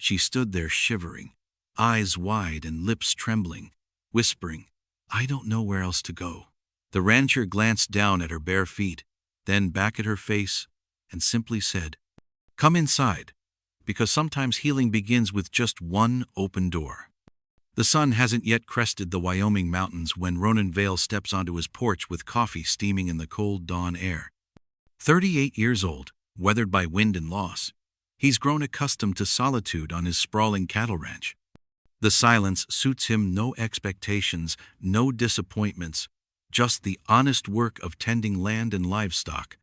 She stood there shivering, eyes wide and lips trembling, whispering, "I don't know where else to go." The rancher glanced down at her bare feet, then back at her face, and simply said, "Come inside, because sometimes healing begins with just one open door." The sun hasn't yet crested the Wyoming mountains when Ronan Vale steps onto his porch with coffee steaming in the cold dawn air. 38 years old, weathered by wind and loss, he's grown accustomed to solitude on his sprawling cattle ranch. The silence suits him, no expectations, no disappointments, just the honest work of tending land and livestock.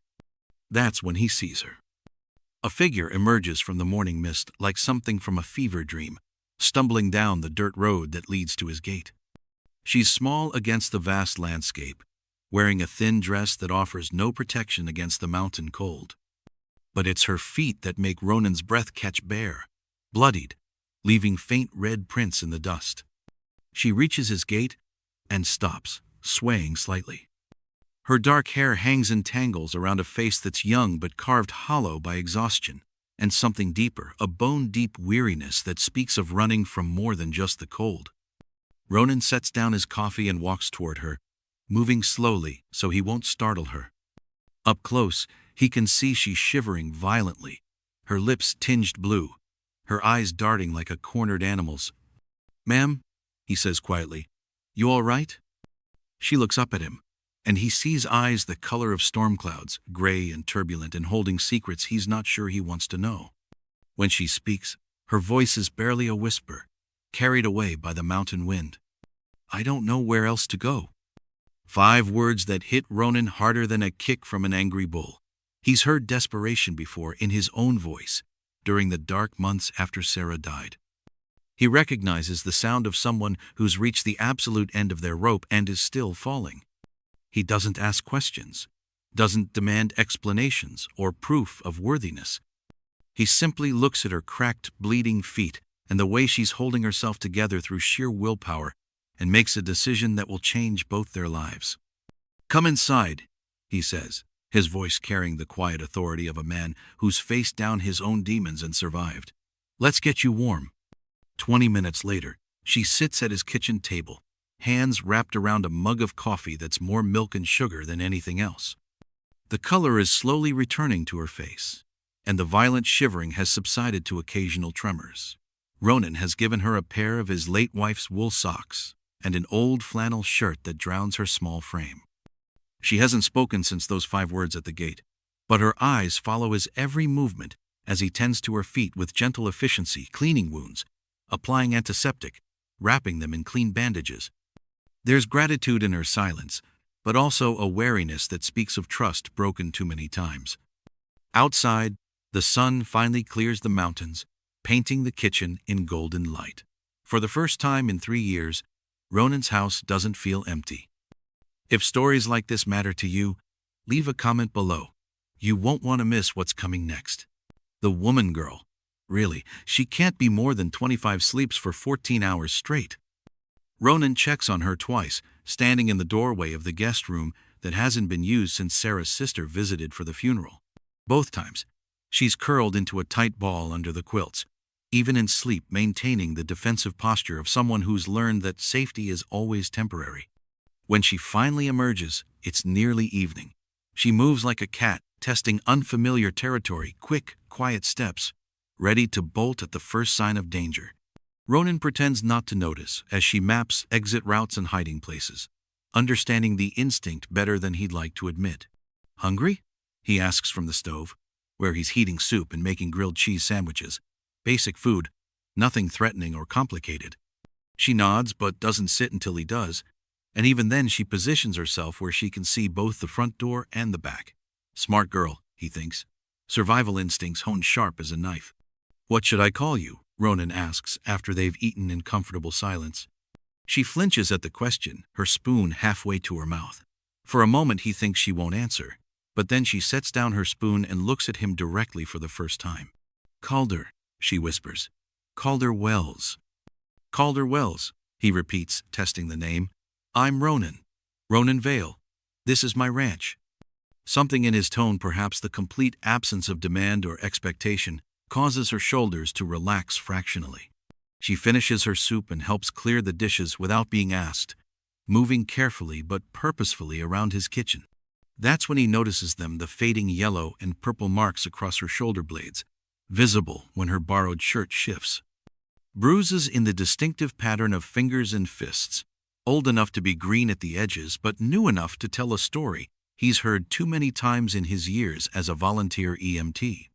That's when he sees her. A figure emerges from the morning mist like something from a fever dream, stumbling down the dirt road that leads to his gate. She's small against the vast landscape, wearing a thin dress that offers no protection against the mountain cold. But it's her feet that make Ronan's breath catch bare, bloodied, leaving faint red prints in the dust. She reaches his gate and stops, swaying slightly. Her dark hair hangs in tangles around a face that's young but carved hollow by exhaustion, and something deeper, a bone-deep weariness that speaks of running from more than just the cold. Ronan sets down his coffee and walks toward her, moving slowly so he won't startle her. Up close, he can see she's shivering violently, her lips tinged blue, her eyes darting like a cornered animal's. "Ma'am," he says quietly, "you all right?" She looks up at him, and he sees eyes the color of storm clouds, gray and turbulent and holding secrets he's not sure he wants to know. When she speaks, her voice is barely a whisper, carried away by the mountain wind. "I don't know where else to go." 5 words that hit Ronan harder than a kick from an angry bull. He's heard desperation before in his own voice, during the dark months after Sarah died. He recognizes the sound of someone who's reached the absolute end of their rope and is still falling. He doesn't ask questions, doesn't demand explanations or proof of worthiness. He simply looks at her cracked, bleeding feet and the way she's holding herself together through sheer willpower, and makes a decision that will change both their lives. "Come inside," he says, his voice carrying the quiet authority of a man who's faced down his own demons and survived. "Let's get you warm." 20 minutes later, she sits at his kitchen table, hands wrapped around a mug of coffee that's more milk and sugar than anything else. The color is slowly returning to her face, and the violent shivering has subsided to occasional tremors. Ronan has given her a pair of his late wife's wool socks and an old flannel shirt that drowns her small frame. She hasn't spoken since those 5 words at the gate, but her eyes follow his every movement as he tends to her feet with gentle efficiency, cleaning wounds, applying antiseptic, wrapping them in clean bandages. There's gratitude in her silence, but also a wariness that speaks of trust broken too many times. Outside, the sun finally clears the mountains, painting the kitchen in golden light. For the first time in 3 years, Ronan's house doesn't feel empty. If stories like this matter to you, leave a comment below. You won't want to miss what's coming next. The woman girl. Really, she can't be more than 25 sleeps for 14 hours straight. Ronan checks on her twice, standing in the doorway of the guest room that hasn't been used since Sarah's sister visited for the funeral. Both times, she's curled into a tight ball under the quilts, even in sleep maintaining the defensive posture of someone who's learned that safety is always temporary. When she finally emerges, it's nearly evening. She moves like a cat, testing unfamiliar territory, quick, quiet steps, ready to bolt at the first sign of danger. Ronan pretends not to notice as she maps exit routes and hiding places, understanding the instinct better than he'd like to admit. "Hungry?" he asks from the stove, where he's heating soup and making grilled cheese sandwiches. Basic food, nothing threatening or complicated. She nods but doesn't sit until he does, and even then she positions herself where she can see both the front door and the back. Smart girl, he thinks. Survival instincts honed sharp as a knife. "What should I call you?" Ronan asks after they've eaten in comfortable silence. She flinches at the question, her spoon halfway to her mouth. For a moment he thinks she won't answer, but then she sets down her spoon and looks at him directly for the first time. "Calder," she whispers. "Calder Wells." "Calder Wells," he repeats, testing the name. "I'm Ronan. Ronan Vale. This is my ranch." Something in his tone, perhaps the complete absence of demand or expectation, causes her shoulders to relax fractionally. She finishes her soup and helps clear the dishes without being asked, moving carefully but purposefully around his kitchen. That's when he notices them, the fading yellow and purple marks across her shoulder blades, visible when her borrowed shirt shifts. Bruises in the distinctive pattern of fingers and fists, old enough to be green at the edges but new enough to tell a story he's heard too many times in his years as a volunteer EMT.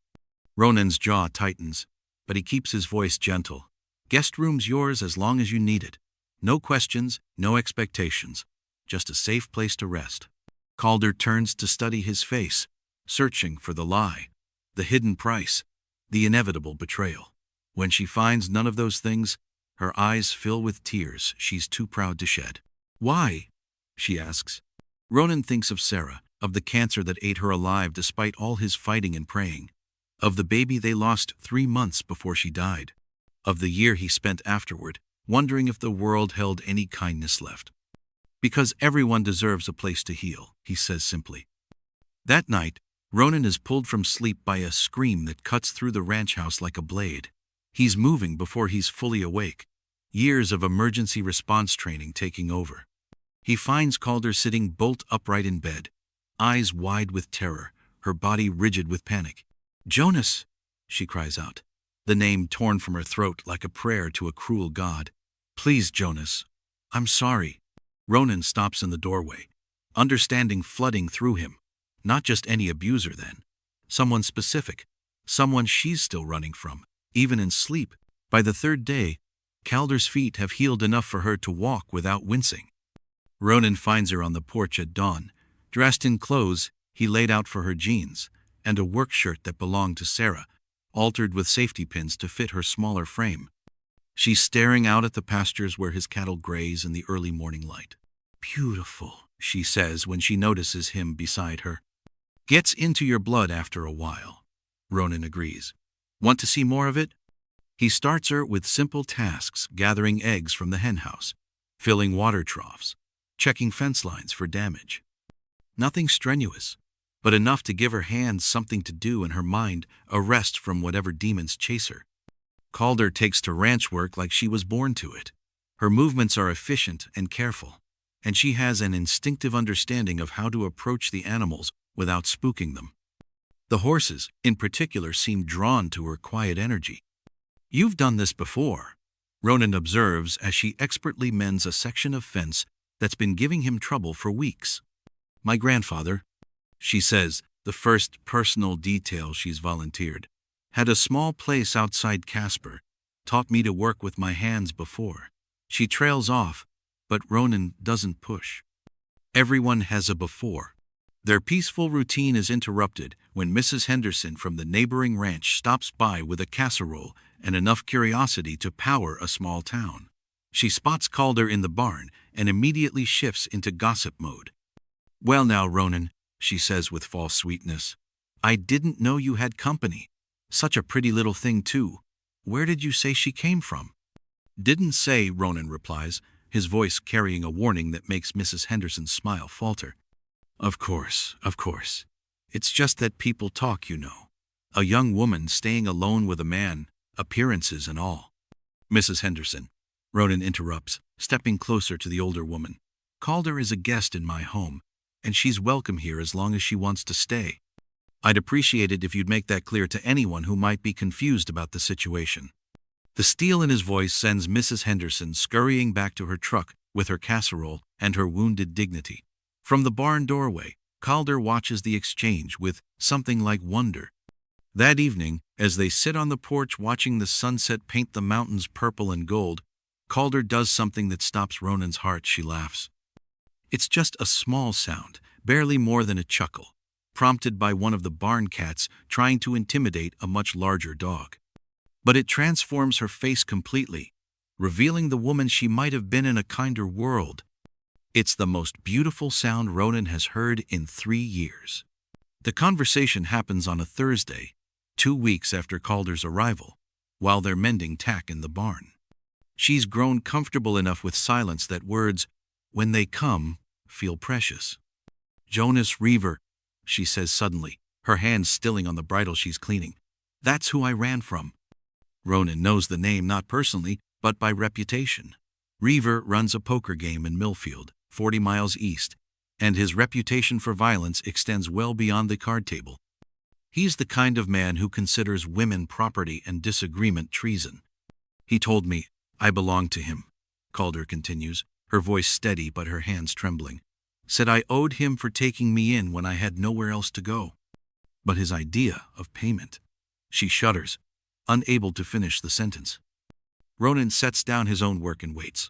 Ronan's jaw tightens, but he keeps his voice gentle. Guest room's yours as long as you need it. No questions, no expectations. Just a safe place to rest. Calder turns to study his face, searching for the lie, the hidden price, the inevitable betrayal. When she finds none of those things, her eyes fill with tears she's too proud to shed. Why? She asks. Ronan thinks of Sarah, of the cancer that ate her alive despite all his fighting and praying, of the baby they lost 3 months before she died, of the year he spent afterward, wondering if the world held any kindness left. Because everyone deserves a place to heal, he says simply. That night, Ronan is pulled from sleep by a scream that cuts through the ranch house like a blade. He's moving before he's fully awake, years of emergency response training taking over. He finds Calder sitting bolt upright in bed, eyes wide with terror, her body rigid with panic. "Jonas!" she cries out, the name torn from her throat like a prayer to a cruel god. "Please, Jonas. I'm sorry." Ronan stops in the doorway, understanding flooding through him. Not just any abuser then. Someone specific. Someone she's still running from, even in sleep. By the 3rd day, Calder's feet have healed enough for her to walk without wincing. Ronan finds her on the porch at dawn, dressed in clothes he laid out for her, jeans, and a work shirt that belonged to Sarah, altered with safety pins to fit her smaller frame. She's staring out at the pastures where his cattle graze in the early morning light. "Beautiful," she says when she notices him beside her. "Gets into your blood after a while," Ronan agrees. "Want to see more of it?" He starts her with simple tasks, gathering eggs from the henhouse, filling water troughs, checking fence lines for damage. Nothing strenuous, but enough to give her hands something to do and her mind a rest from whatever demons chase her. Calder takes to ranch work like she was born to it. Her movements are efficient and careful, and she has an instinctive understanding of how to approach the animals without spooking them. The horses, in particular, seem drawn to her quiet energy. "You've done this before," Ronan observes as she expertly mends a section of fence that's been giving him trouble for weeks. "My grandfather," she says, the first personal detail she's volunteered, "had a small place outside Casper, taught me to work with my hands before." She trails off, but Ronan doesn't push. Everyone has a before. Their peaceful routine is interrupted when Mrs. Henderson from the neighboring ranch stops by with a casserole and enough curiosity to power a small town. She spots Calder in the barn and immediately shifts into gossip mode. "Well now, Ronan," she says with false sweetness, "I didn't know you had company. Such a pretty little thing, too. Where did you say she came from?" "Didn't say," Ronan replies, his voice carrying a warning that makes Mrs. Henderson's smile falter. Of course. It's just that people talk, you know. A young woman staying alone with a man, appearances and all." "Mrs. Henderson," Ronan interrupts, stepping closer to the older woman. "Calder is a guest in my home, and she's welcome here as long as she wants to stay. I'd appreciate it if you'd make that clear to anyone who might be confused about the situation." The steel in his voice sends Mrs. Henderson scurrying back to her truck with her casserole and her wounded dignity. From the barn doorway, Calder watches the exchange with something like wonder. That evening, as they sit on the porch watching the sunset paint the mountains purple and gold, Calder does something that stops Ronan's heart. She laughs. It's just a small sound, barely more than a chuckle, prompted by one of the barn cats trying to intimidate a much larger dog. But it transforms her face completely, revealing the woman she might have been in a kinder world. It's the most beautiful sound Ronan has heard in 3 years. The conversation happens on a Thursday, 2 weeks after Calder's arrival, while they're mending tack in the barn. She's grown comfortable enough with silence that words, when they come, feel precious. "Jonas Reaver," she says suddenly, her hands stilling on the bridle she's cleaning. That's who I ran from. Ronan knows the name not personally, but by reputation. Reaver runs a poker game in Millfield, 40 miles east, and his reputation for violence extends well beyond the card table. He's the kind of man who considers women property and disagreement treason. He told me I belonged to him, Calder continues, her voice steady but her hands trembling. Said I owed him for taking me in when I had nowhere else to go. But his idea of payment. She shudders, unable to finish the sentence. Ronan sets down his own work and waits,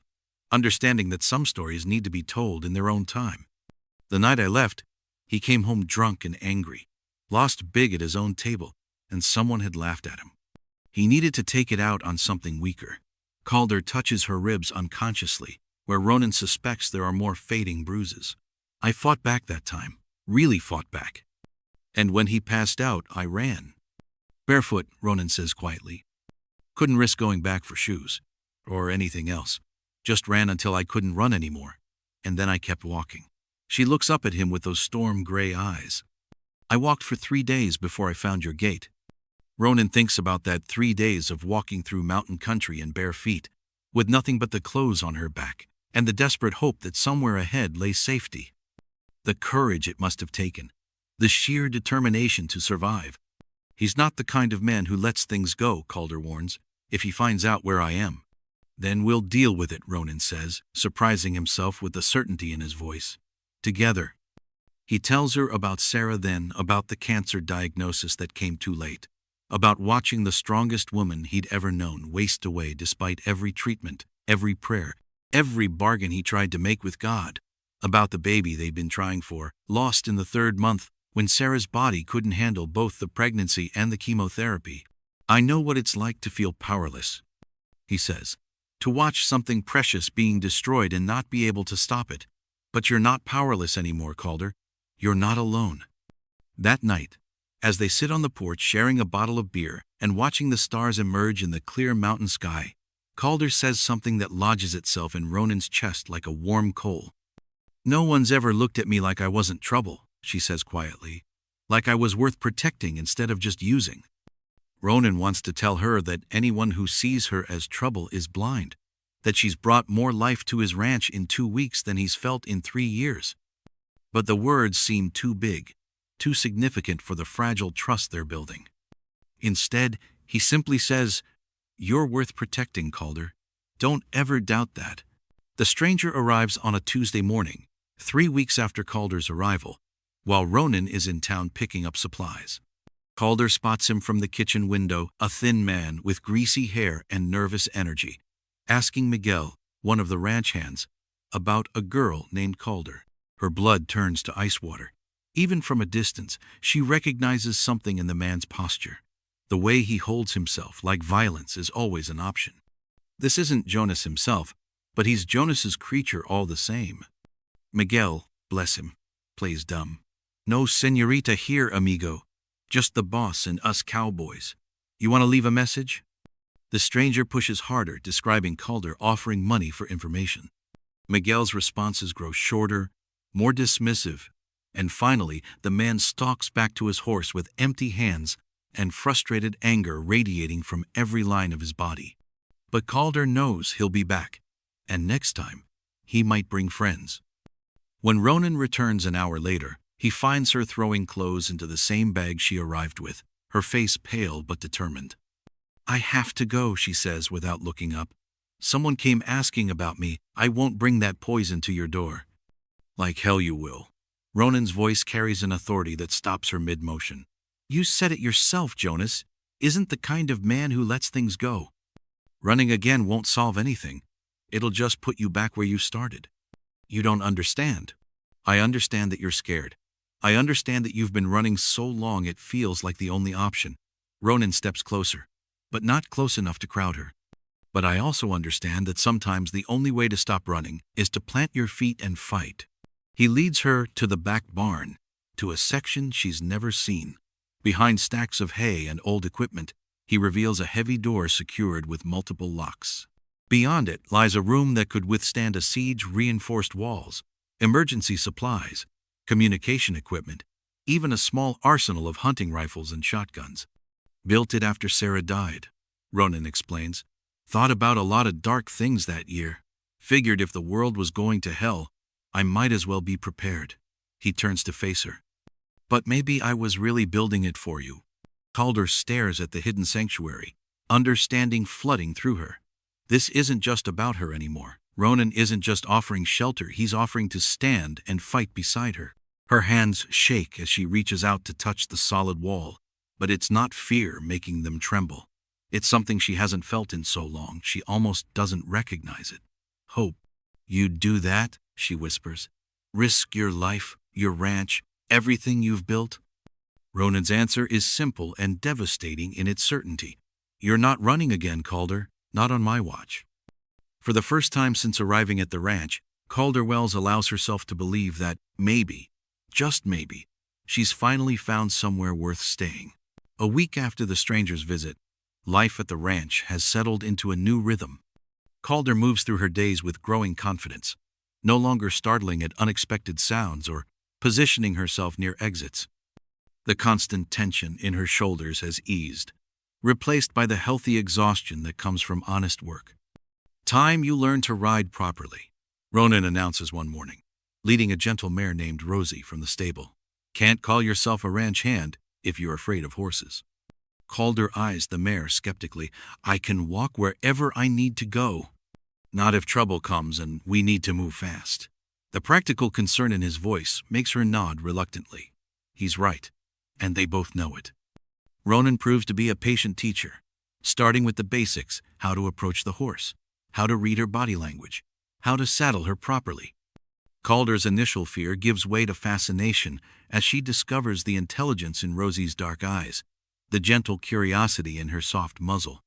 understanding that some stories need to be told in their own time. The night I left, he came home drunk and angry, lost big at his own table, and someone had laughed at him. He needed to take it out on something weaker. Calder touches her ribs unconsciously, where Ronan suspects there are more fading bruises. I fought back that time, really fought back. And when he passed out, I ran. Barefoot, Ronan says quietly. Couldn't risk going back for shoes, or anything else. Just ran until I couldn't run anymore, and then I kept walking. She looks up at him with those storm-gray eyes. I walked for 3 days before I found your gate. Ronan thinks about that 3 days of walking through mountain country in bare feet, with nothing but the clothes on her back, and the desperate hope that somewhere ahead lay safety. The courage it must have taken, the sheer determination to survive. He's not the kind of man who lets things go, Calder warns. If he finds out where I am, then we'll deal with it, Ronan says, surprising himself with the certainty in his voice. Together. He tells her about Sarah, then about the cancer diagnosis that came too late, about watching the strongest woman he'd ever known waste away despite every treatment, every prayer, every bargain he tried to make with God, about the baby they'd been trying for, lost in the 3rd month, when Sarah's body couldn't handle both the pregnancy and the chemotherapy. I know what it's like to feel powerless, he says, to watch something precious being destroyed and not be able to stop it. But you're not powerless anymore, Calder. You're not alone. That night, as they sit on the porch sharing a bottle of beer and watching the stars emerge in the clear mountain sky, Calder says something that lodges itself in Ronan's chest like a warm coal. No one's ever looked at me like I wasn't trouble, she says quietly, like I was worth protecting instead of just using. Ronan wants to tell her that anyone who sees her as trouble is blind, that she's brought more life to his ranch in 2 weeks than he's felt in 3 years. But the words seem too big, too significant for the fragile trust they're building. Instead, he simply says, "You're worth protecting, Calder. Don't ever doubt that." The stranger arrives on a Tuesday morning, 3 weeks after Calder's arrival, while Ronan is in town picking up supplies. Calder spots him from the kitchen window, a thin man with greasy hair and nervous energy, asking Miguel, one of the ranch hands, about a girl named Calder. Her blood turns to ice water. Even from a distance, she recognizes something in the man's posture. The way he holds himself, like violence, is always an option. This isn't Jonas himself, but he's Jonas's creature all the same. Miguel, bless him, plays dumb. "No señorita here, amigo. Just the boss and us cowboys. You want to leave a message?" The stranger pushes harder, describing Calder offering money for information. Miguel's responses grow shorter, more dismissive, and finally the man stalks back to his horse with empty hands and frustrated anger radiating from every line of his body. But Calder knows he'll be back, and next time, he might bring friends. When Ronan returns an hour later, he finds her throwing clothes into the same bag she arrived with, her face pale but determined. "I have to go," she says without looking up. "Someone came asking about me. I won't bring that poison to your door." "Like hell you will." Ronan's voice carries an authority that stops her mid-motion. "You said it yourself, Jonas. Isn't the kind of man who lets things go. Running again won't solve anything. It'll just put you back where you started. You don't understand. I understand that you're scared. I understand that you've been running so long it feels like the only option." Ronan steps closer, but not close enough to crowd her. "But I also understand that sometimes the only way to stop running is to plant your feet and fight." He leads her to the back barn, to a section she's never seen. Behind stacks of hay and old equipment, he reveals a heavy door secured with multiple locks. Beyond it lies a room that could withstand a siege, reinforced walls, emergency supplies, communication equipment, even a small arsenal of hunting rifles and shotguns. Built it after Sarah died, Ronan explains. Thought about a lot of dark things that year. Figured if the world was going to hell, I might as well be prepared. He turns to face her. But maybe I was really building it for you. Calder stares at the hidden sanctuary, understanding flooding through her. This isn't just about her anymore. Ronan isn't just offering shelter, he's offering to stand and fight beside her. Her hands shake as she reaches out to touch the solid wall, but it's not fear making them tremble. It's something she hasn't felt in so long, she almost doesn't recognize it. Hope. You'd do that? She whispers. Risk your life, your ranch, everything you've built? Ronan's answer is simple and devastating in its certainty. You're not running again, Calder. Not on my watch. For the first time since arriving at the ranch, Calder Wells allows herself to believe that maybe, just maybe, she's finally found somewhere worth staying. A week after the stranger's visit, life at the ranch has settled into a new rhythm. Calder moves through her days with growing confidence, no longer startling at unexpected sounds or positioning herself near exits. The constant tension in her shoulders has eased, replaced by the healthy exhaustion that comes from honest work. Time you learn to ride properly, Ronan announces one morning, leading a gentle mare named Rosie from the stable. Can't call yourself a ranch hand if you're afraid of horses. Calder eyes the mare skeptically. I can walk wherever I need to go. Not if trouble comes and we need to move fast. The practical concern in his voice makes her nod reluctantly. He's right, and they both know it. Ronan proves to be a patient teacher, starting with the basics: how to approach the horse, how to read her body language, how to saddle her properly. Calder's initial fear gives way to fascination as she discovers the intelligence in Rosie's dark eyes, the gentle curiosity in her soft muzzle.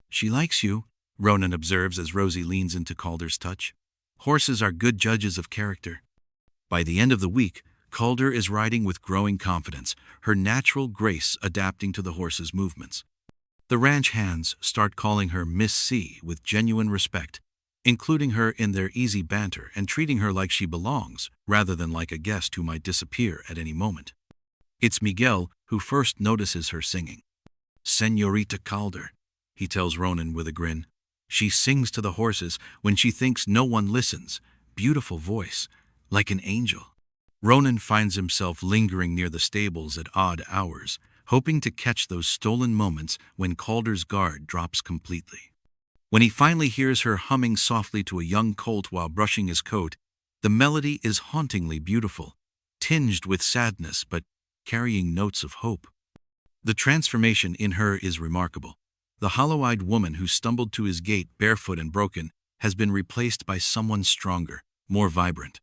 She likes you, Ronan observes as Rosie leans into Calder's touch. Horses are good judges of character. By the end of the week, Calder is riding with growing confidence, her natural grace adapting to the horse's movements. The ranch hands start calling her Miss C with genuine respect, including her in their easy banter and treating her like she belongs, rather than like a guest who might disappear at any moment. It's Miguel who first notices her singing. Señorita Calder, he tells Ronan with a grin. She sings to the horses when she thinks no one listens. Beautiful voice, like an angel. Ronan finds himself lingering near the stables at odd hours, hoping to catch those stolen moments when Calder's guard drops completely. When he finally hears her humming softly to a young colt while brushing his coat, the melody is hauntingly beautiful, tinged with sadness but carrying notes of hope. The transformation in her is remarkable. The hollow-eyed woman who stumbled to his gate barefoot and broken has been replaced by someone stronger, more vibrant.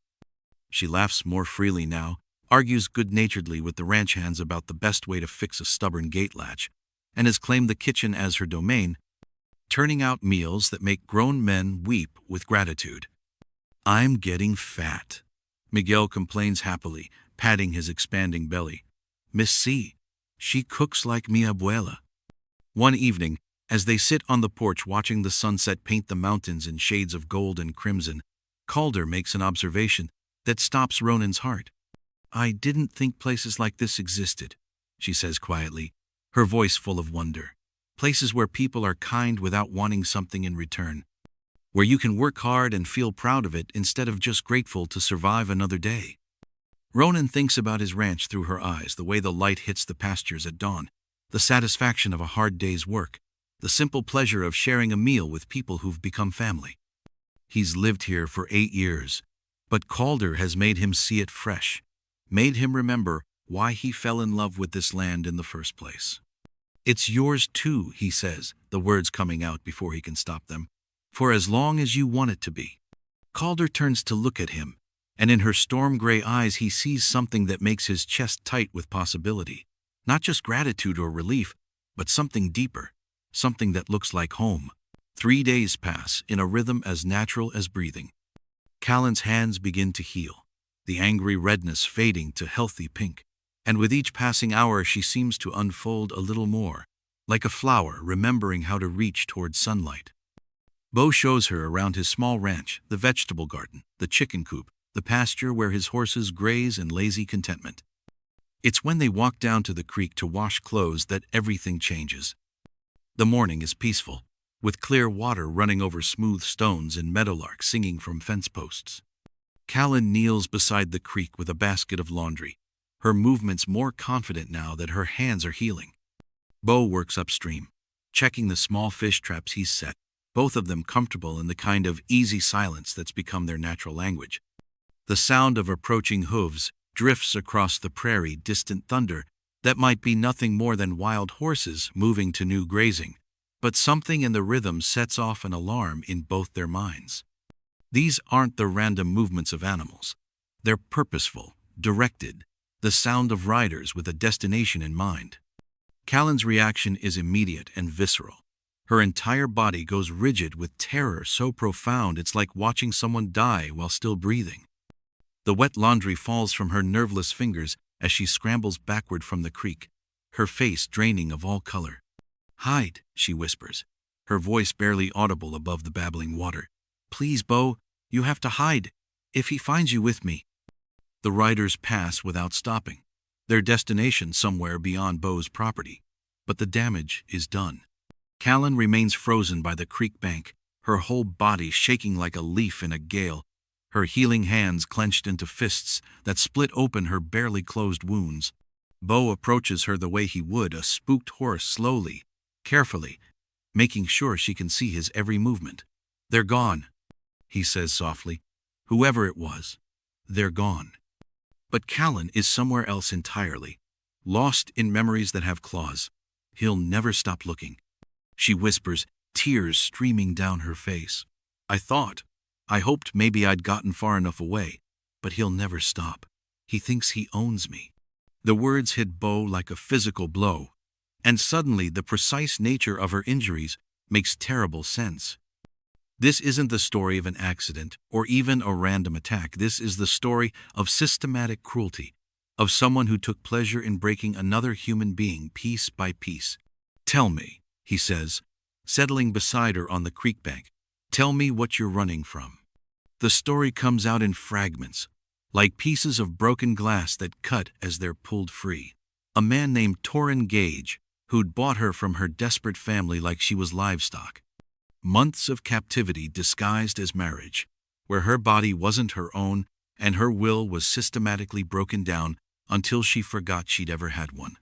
She laughs more freely now, argues good-naturedly with the ranch hands about the best way to fix a stubborn gate latch, and has claimed the kitchen as her domain, turning out meals that make grown men weep with gratitude. I'm getting fat, Miguel complains happily, patting his expanding belly. Miss C, she cooks like mi abuela. One evening, as they sit on the porch watching the sunset paint the mountains in shades of gold and crimson, Calder makes an observation that stops Ronan's heart. I didn't think places like this existed, she says quietly, her voice full of wonder. Places where people are kind without wanting something in return. Where you can work hard and feel proud of it instead of just grateful to survive another day. Ronan thinks about his ranch through her eyes, the way the light hits the pastures at dawn, the satisfaction of a hard day's work, the simple pleasure of sharing a meal with people who've become family. He's lived here for 8 years, but Calder has made him see it fresh, made him remember why he fell in love with this land in the first place. It's yours too, he says, the words coming out before he can stop them. For as long as you want it to be. Calder turns to look at him, and in her storm-gray eyes he sees something that makes his chest tight with possibility. Not just gratitude or relief, but something deeper, something that looks like home. 3 days pass in a rhythm as natural as breathing. Callan's hands begin to heal, the angry redness fading to healthy pink. And with each passing hour she seems to unfold a little more, like a flower remembering how to reach toward sunlight. Bo shows her around his small ranch, the vegetable garden, the chicken coop, the pasture where his horses graze in lazy contentment. It's when they walk down to the creek to wash clothes that everything changes. The morning is peaceful, with clear water running over smooth stones and meadowlarks singing from fence posts. Callan kneels beside the creek with a basket of laundry, her movements more confident now that her hands are healing. Bo works upstream, checking the small fish traps he's set, both of them comfortable in the kind of easy silence that's become their natural language. The sound of approaching hooves drifts across the prairie, distant thunder that might be nothing more than wild horses moving to new grazing, but something in the rhythm sets off an alarm in both their minds. These aren't the random movements of animals. They're purposeful, directed, the sound of riders with a destination in mind. Callan's reaction is immediate and visceral. Her entire body goes rigid with terror so profound it's like watching someone die while still breathing. The wet laundry falls from her nerveless fingers as she scrambles backward from the creek, her face draining of all color. "Hide," she whispers, her voice barely audible above the babbling water. "Please, Bo, you have to hide. If he finds you with me." The riders pass without stopping, their destination somewhere beyond Bo's property. But the damage is done. Callan remains frozen by the creek bank, her whole body shaking like a leaf in a gale, her healing hands clenched into fists that split open her barely closed wounds. Bo approaches her the way he would a spooked horse, slowly, carefully, making sure she can see his every movement. "They're gone," he says softly. "Whoever it was, they're gone." But Callan is somewhere else entirely, lost in memories that have claws. He'll never stop looking. She whispers, tears streaming down her face. I hoped maybe I'd gotten far enough away, but he'll never stop. He thinks he owns me." The words hit Bo like a physical blow, and suddenly the precise nature of her injuries makes terrible sense. This isn't the story of an accident or even a random attack. This is the story of systematic cruelty, of someone who took pleasure in breaking another human being piece by piece. "Tell me," he says, settling beside her on the creek bank. "Tell me what you're running from." The story comes out in fragments, like pieces of broken glass that cut as they're pulled free. A man named Torrin Gage, who'd bought her from her desperate family like she was livestock. Months of captivity disguised as marriage, where her body wasn't her own and her will was systematically broken down until she forgot she'd ever had one.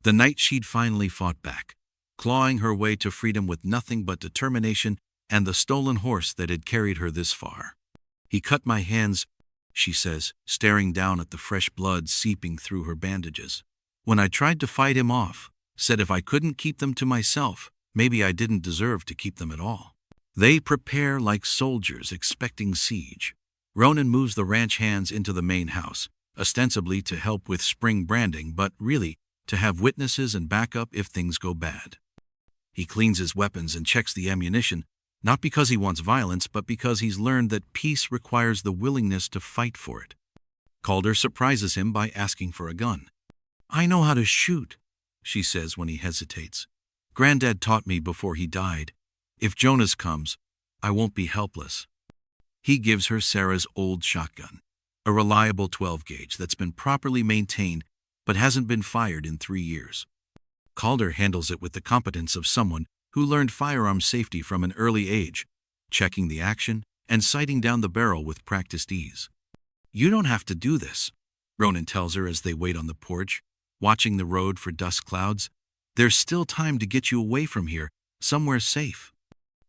The night she'd finally fought back, clawing her way to freedom with nothing but determination and the stolen horse that had carried her this far. "He cut my hands," she says, staring down at the fresh blood seeping through her bandages. "When I tried to fight him off, said if I couldn't keep them to myself, maybe I didn't deserve to keep them at all." They prepare like soldiers expecting siege. Ronan moves the ranch hands into the main house, ostensibly to help with spring branding, but really to have witnesses and backup if things go bad. He cleans his weapons and checks the ammunition, not because he wants violence, but because he's learned that peace requires the willingness to fight for it. Calder surprises him by asking for a gun. "I know how to shoot," she says when he hesitates. "Granddad taught me before he died. If Jonas comes, I won't be helpless." He gives her Sarah's old shotgun, a reliable 12-gauge that's been properly maintained but hasn't been fired in 3 years. Calder handles it with the competence of someone who learned firearm safety from an early age, checking the action and sighting down the barrel with practiced ease. "You don't have to do this," Ronan tells her as they wait on the porch, watching the road for dust clouds. "There's still time to get you away from here, somewhere safe."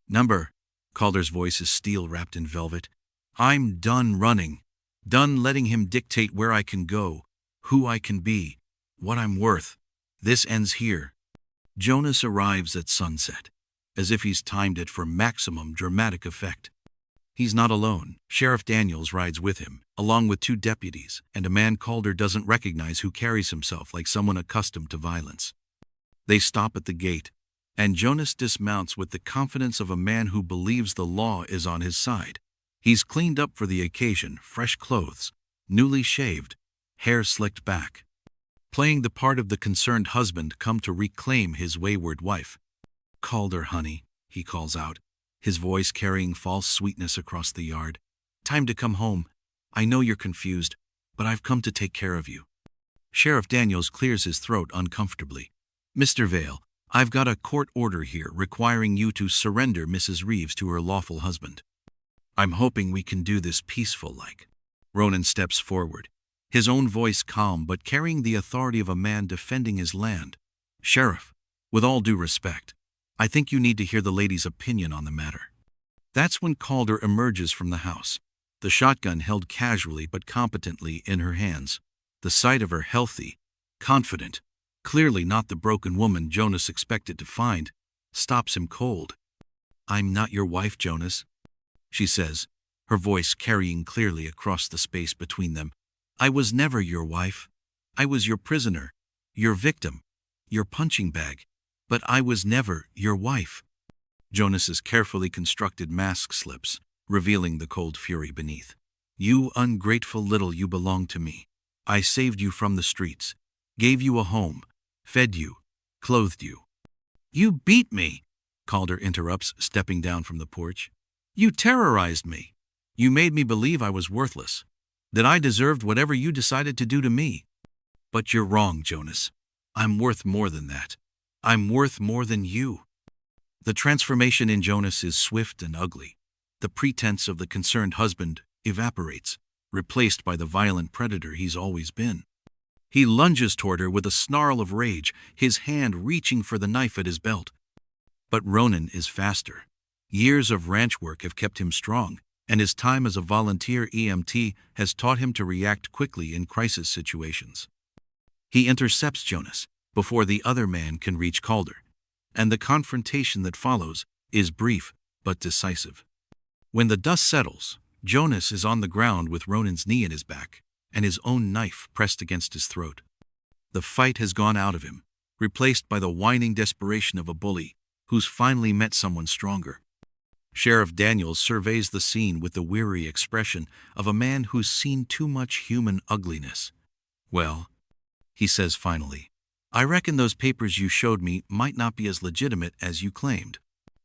"Number," Calder's voice is steel wrapped in velvet. "I'm done running, done letting him dictate where I can go, who I can be, what I'm worth. This ends here." Jonas arrives at sunset, as if he's timed it for maximum dramatic effect. He's not alone. Sheriff Daniels rides with him, along with 2 deputies, and a man Calder doesn't recognize who carries himself like someone accustomed to violence. They stop at the gate, and Jonas dismounts with the confidence of a man who believes the law is on his side. He's cleaned up for the occasion, fresh clothes, newly shaved, hair slicked back, playing the part of the concerned husband come to reclaim his wayward wife. "Calder, honey," he calls out, his voice carrying false sweetness across the yard. "Time to come home. I know you're confused, but I've come to take care of you." Sheriff Daniels clears his throat uncomfortably. Mr. Vale, I've got a court order here requiring you to surrender Mrs. Reeves to her lawful husband. I'm hoping we can do this peaceful-like. Ronan steps forward, his own voice calm but carrying the authority of a man defending his land. Sheriff, with all due respect, I think you need to hear the lady's opinion on the matter. That's when Calder emerges from the house, the shotgun held casually but competently in her hands. The sight of her healthy, confident, clearly not the broken woman Jonas expected to find, stops him cold. I'm not your wife, Jonas, she says, her voice carrying clearly across the space between them. I was never your wife. I was your prisoner, your victim, your punching bag, but I was never your wife. Jonas's carefully constructed mask slips, revealing the cold fury beneath. You ungrateful little, you belong to me. I saved you from the streets, gave you a home, fed you, clothed you. You beat me, Calder interrupts, stepping down from the porch. You terrorized me. You made me believe I was worthless, that I deserved whatever you decided to do to me. But you're wrong, Jonas. I'm worth more than that. I'm worth more than you. The transformation in Jonas is swift and ugly. The pretense of the concerned husband evaporates, replaced by the violent predator he's always been. He lunges toward her with a snarl of rage, his hand reaching for the knife at his belt. But Ronan is faster. Years of ranch work have kept him strong, and his time as a volunteer EMT has taught him to react quickly in crisis situations. He intercepts Jonas before the other man can reach Calder, and the confrontation that follows is brief but decisive. When the dust settles, Jonas is on the ground with Ronan's knee in his back and his own knife pressed against his throat. The fight has gone out of him, replaced by the whining desperation of a bully who's finally met someone stronger. Sheriff Daniels surveys the scene with the weary expression of a man who's seen too much human ugliness. Well, he says finally, I reckon those papers you showed me might not be as legitimate as you claimed.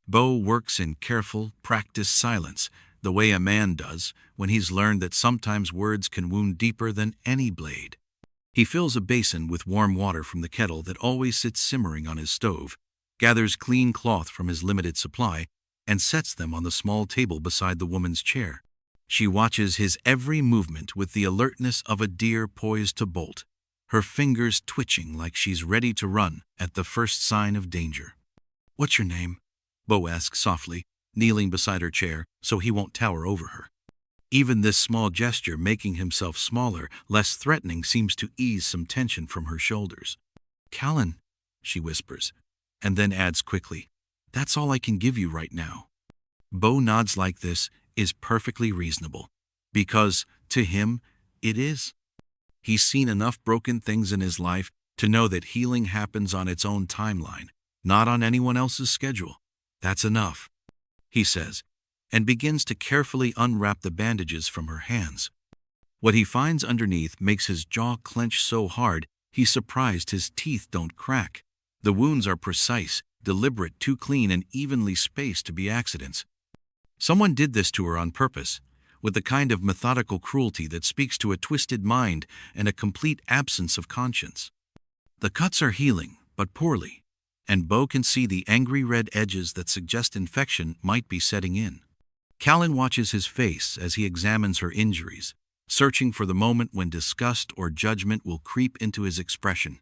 Bo works in careful, practiced silence, the way a man does when he's learned that sometimes words can wound deeper than any blade. He fills a basin with warm water from the kettle that always sits simmering on his stove, gathers clean cloth from his limited supply, and sets them on the small table beside the woman's chair. She watches his every movement with the alertness of a deer poised to bolt, her fingers twitching like she's ready to run at the first sign of danger. What's your name? Bo asks softly, kneeling beside her chair so he won't tower over her. Even this small gesture, making himself smaller, less threatening, seems to ease some tension from her shoulders. Callan, she whispers, and then adds quickly, that's all I can give you right now. Bo nods like this is perfectly reasonable, because, to him, it is. He's seen enough broken things in his life to know that healing happens on its own timeline, not on anyone else's schedule. That's enough, he says, and begins to carefully unwrap the bandages from her hands. What he finds underneath makes his jaw clench so hard he's surprised his teeth don't crack. The wounds are precise, deliberate, too clean and evenly spaced to be accidents. Someone did this to her on purpose, with the kind of methodical cruelty that speaks to a twisted mind and a complete absence of conscience. The cuts are healing, but poorly, and Bo can see the angry red edges that suggest infection might be setting in. Callan watches his face as he examines her injuries, searching for the moment when disgust or judgment will creep into his expression.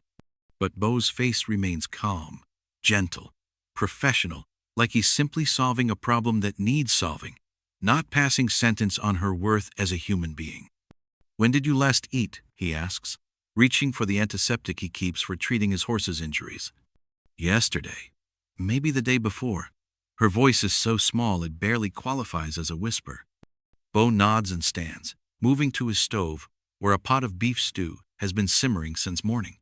But Bo's face remains calm, gentle, professional, like he's simply solving a problem that needs solving, not passing sentence on her worth as a human being. When did you last eat? He asks, reaching for the antiseptic he keeps for treating his horse's injuries. Yesterday. Maybe the day before. Her voice is so small it barely qualifies as a whisper. Bo nods and stands, moving to his stove, where a pot of beef stew has been simmering since morning.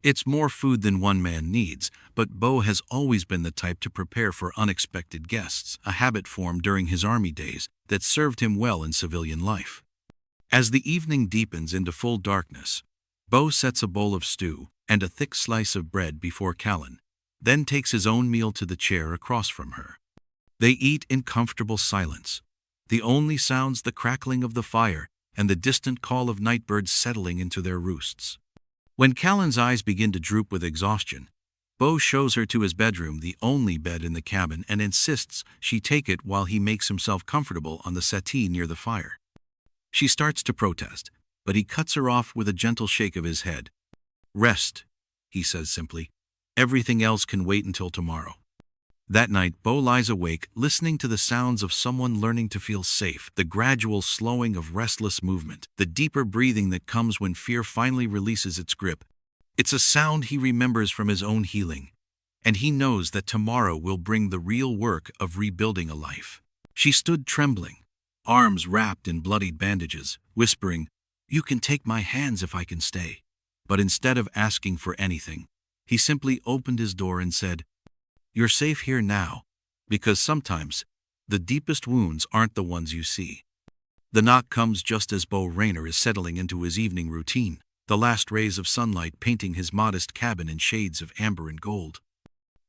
It's more food than one man needs, but Bo has always been the type to prepare for unexpected guests, a habit formed during his army days that served him well in civilian life. As the evening deepens into full darkness, Bo sets a bowl of stew and a thick slice of bread before Callan, then takes his own meal to the chair across from her. They eat in comfortable silence, the only sounds the crackling of the fire and the distant call of night birds settling into their roosts. When Callan's eyes begin to droop with exhaustion, Bo shows her to his bedroom, the only bed in the cabin, and insists she take it while he makes himself comfortable on the settee near the fire. She starts to protest, but he cuts her off with a gentle shake of his head. "Rest," he says simply. "Everything else can wait until tomorrow." That night, Bo lies awake, listening to the sounds of someone learning to feel safe, the gradual slowing of restless movement, the deeper breathing that comes when fear finally releases its grip. It's a sound he remembers from his own healing, and he knows that tomorrow will bring the real work of rebuilding a life. She stood trembling, arms wrapped in bloodied bandages, whispering, "You can take my hands if I can stay." But instead of asking for anything, he simply opened his door and said, "You're safe here now, because sometimes the deepest wounds aren't the ones you see." The knock comes just as Bo Rayner is settling into his evening routine, the last rays of sunlight painting his modest cabin in shades of amber and gold.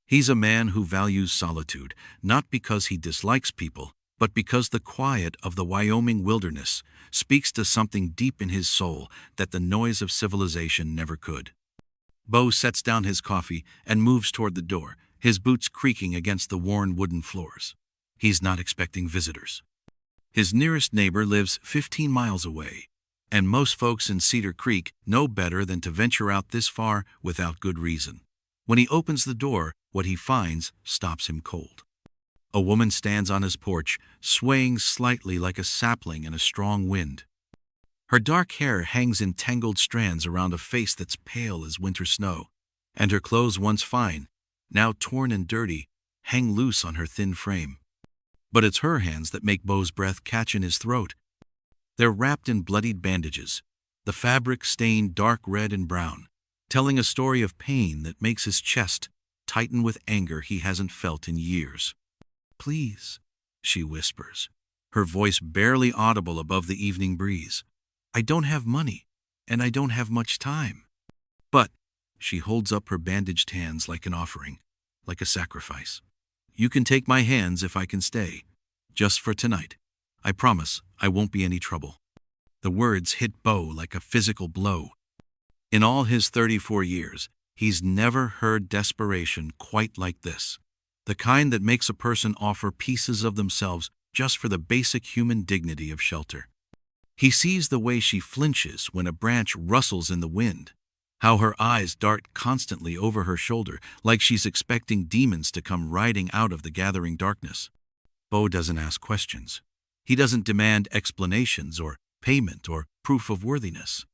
He's a man who values solitude, not because he dislikes people, but because the quiet of the Wyoming wilderness speaks to something deep in his soul that the noise of civilization never could. Bo sets down his coffee and moves toward the door, his boots creaking against the worn wooden floors. He's not expecting visitors. His nearest neighbor lives 15 miles away, and most folks in Cedar Creek know better than to venture out this far without good reason. When he opens the door, what he finds stops him cold. A woman stands on his porch, swaying slightly like a sapling in a strong wind. Her dark hair hangs in tangled strands around a face that's pale as winter snow, and her clothes, once fine, now torn and dirty, hang loose on her thin frame. But it's her hands that make Bo's breath catch in his throat. They're wrapped in bloodied bandages, the fabric stained dark red and brown, telling a story of pain that makes his chest tighten with anger he hasn't felt in years. "Please," she whispers, her voice barely audible above the evening breeze. "I don't have money, and I don't have much time." But she holds up her bandaged hands like an offering, like a sacrifice. "You can take my hands if I can stay, just for tonight. I promise I won't be any trouble." The words hit Bo like a physical blow. In all his 34 years, he's never heard desperation quite like this. The kind that makes a person offer pieces of themselves just for the basic human dignity of shelter. He sees the way she flinches when a branch rustles in the wind, how her eyes dart constantly over her shoulder like she's expecting demons to come riding out of the gathering darkness. Bo doesn't ask questions. He doesn't demand explanations or payment or proof of worthiness.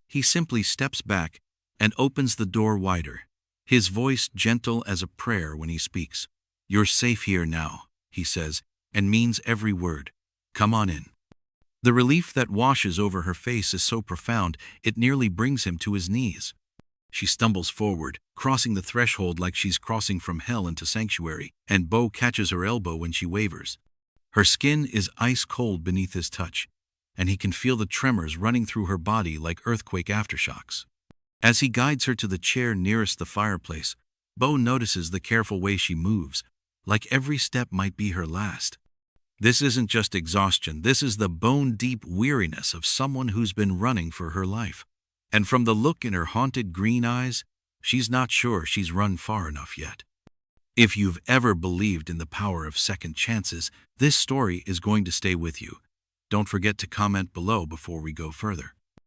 He simply steps back and opens the door wider, his voice gentle as a prayer when he speaks. "You're safe here now," he says, and means every word. "Come on in." The relief that washes over her face is so profound it nearly brings him to his knees. She stumbles forward, crossing the threshold like she's crossing from hell into sanctuary, and Bo catches her elbow when she wavers. Her skin is ice cold beneath his touch, and he can feel the tremors running through her body like earthquake aftershocks. As he guides her to the chair nearest the fireplace, Bo notices the careful way she moves, like every step might be her last. This isn't just exhaustion, this is the bone-deep weariness of someone who's been running for her life. And from the look in her haunted green eyes, she's not sure she's run far enough yet. If you've ever believed in the power of second chances, this story is going to stay with you. Don't forget to comment below before we go further.